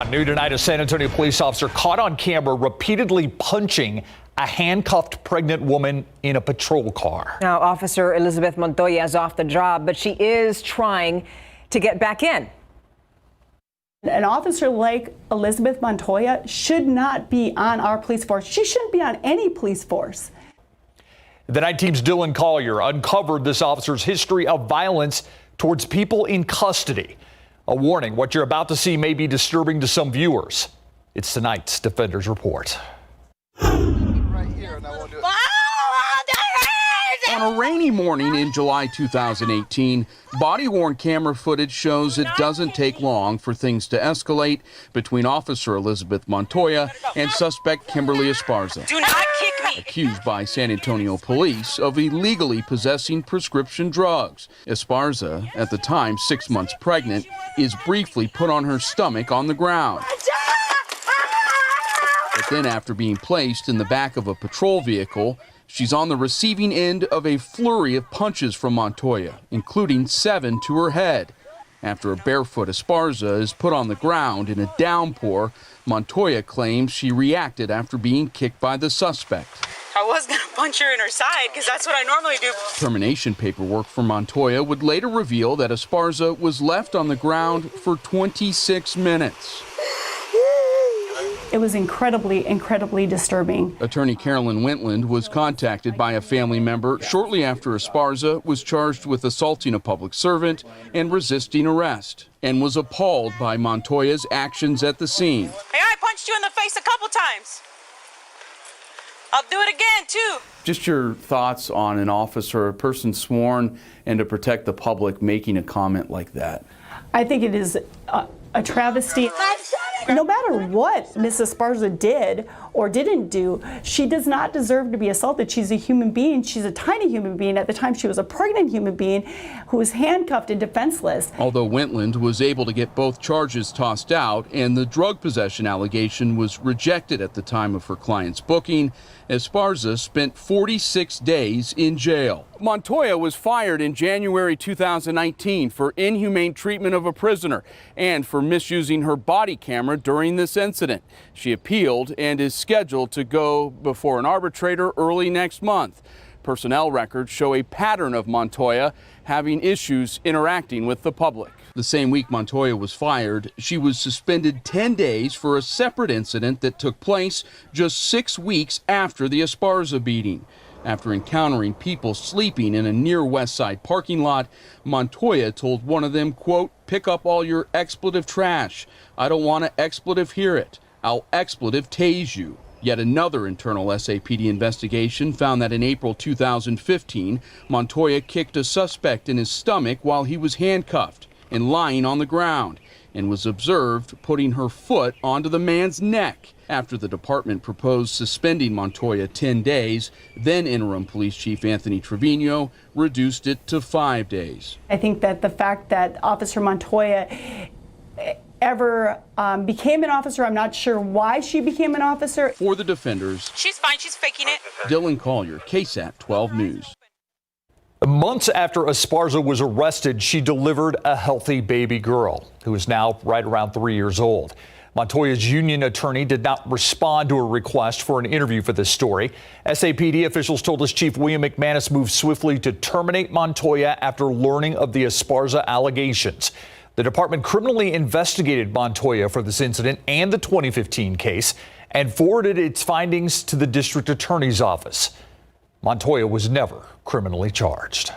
New tonight, a San Antonio police officer caught on camera repeatedly punching a handcuffed pregnant woman in a patrol car. Now, Officer Elizabeth Montoya is off the job, but she is trying to get back in. An officer like Elizabeth Montoya should not be on our police force. She shouldn't be on any police force. The night team's Dylan Collier uncovered this officer's history of violence towards people in custody. A warning, what you're about to see may be disturbing to some viewers. It's tonight's Defenders Report. On a rainy morning in July 2018, body-worn camera footage shows it doesn't take long for things to escalate between Officer Elizabeth Montoya and suspect Kimberly Esparza. Do not kick me! Accused by San Antonio police of illegally possessing prescription drugs. Esparza, at the time 6 months pregnant, is briefly put on her stomach on the ground. But then, after being placed in the back of a patrol vehicle, she's on the receiving end of a flurry of punches from Montoya, including 7 to her head. After a barefoot Esparza is put on the ground in a downpour, Montoya claims she reacted after being kicked by the suspect. I was going to punch her in her side because that's what I normally do. Termination paperwork for Montoya would later reveal that Esparza was left on the ground for 26 minutes. It was incredibly disturbing. Attorney Carolyn Wentland was contacted by a family member shortly after Esparza was charged with assaulting a public servant and resisting arrest, and was appalled by Montoya's actions at the scene. Hey, I punched you in the face a couple times. I'll do it again, too. Just your thoughts on an officer, a person sworn and to protect the public, making a comment like that. I think it is a travesty. No matter what Ms. Esparza did or didn't do, she does not deserve to be assaulted. She's a human being. She's a tiny human being. At the time, she was a pregnant human being who was handcuffed and defenseless. Although Wentland was able to get both charges tossed out and the drug possession allegation was rejected at the time of her client's booking, Esparza spent 46 days in jail. Montoya was fired in January 2019 for inhumane treatment of a prisoner and for misusing her body camera during this incident. She appealed and is scheduled to go before an arbitrator early next month. Personnel records show a pattern of Montoya having issues interacting with the public. The same week Montoya was fired, she was suspended 10 days for a separate incident that took place just 6 weeks after the Esparza beating. After encountering people sleeping in a near West Side parking lot, Montoya told one of them, quote, "Pick up all your expletive trash. I don't want to expletive hear it. I'll expletive tase you." Yet another internal SAPD investigation found that in April 2015, Montoya kicked a suspect in his stomach while he was handcuffed and lying on the ground, and was observed putting her foot onto the man's neck. After the department proposed suspending Montoya 10 days, then interim police chief Anthony Trevino reduced it to 5 days. I think that the fact that Officer Montoya ever became an officer, I'm not sure why she became an officer. For the Defenders, She's fine. She's faking it. Dylan Collier, KSAT 12 News. Months after Esparza was arrested, she delivered a healthy baby girl who is now right around 3 years old. Montoya's union attorney did not respond to a request for an interview for this story. SAPD officials told us Chief William McManus moved swiftly to terminate Montoya after learning of the Esparza allegations. The department criminally investigated Montoya for this incident and the 2015 case and forwarded its findings to the district attorney's office. Montoya was never criminally charged.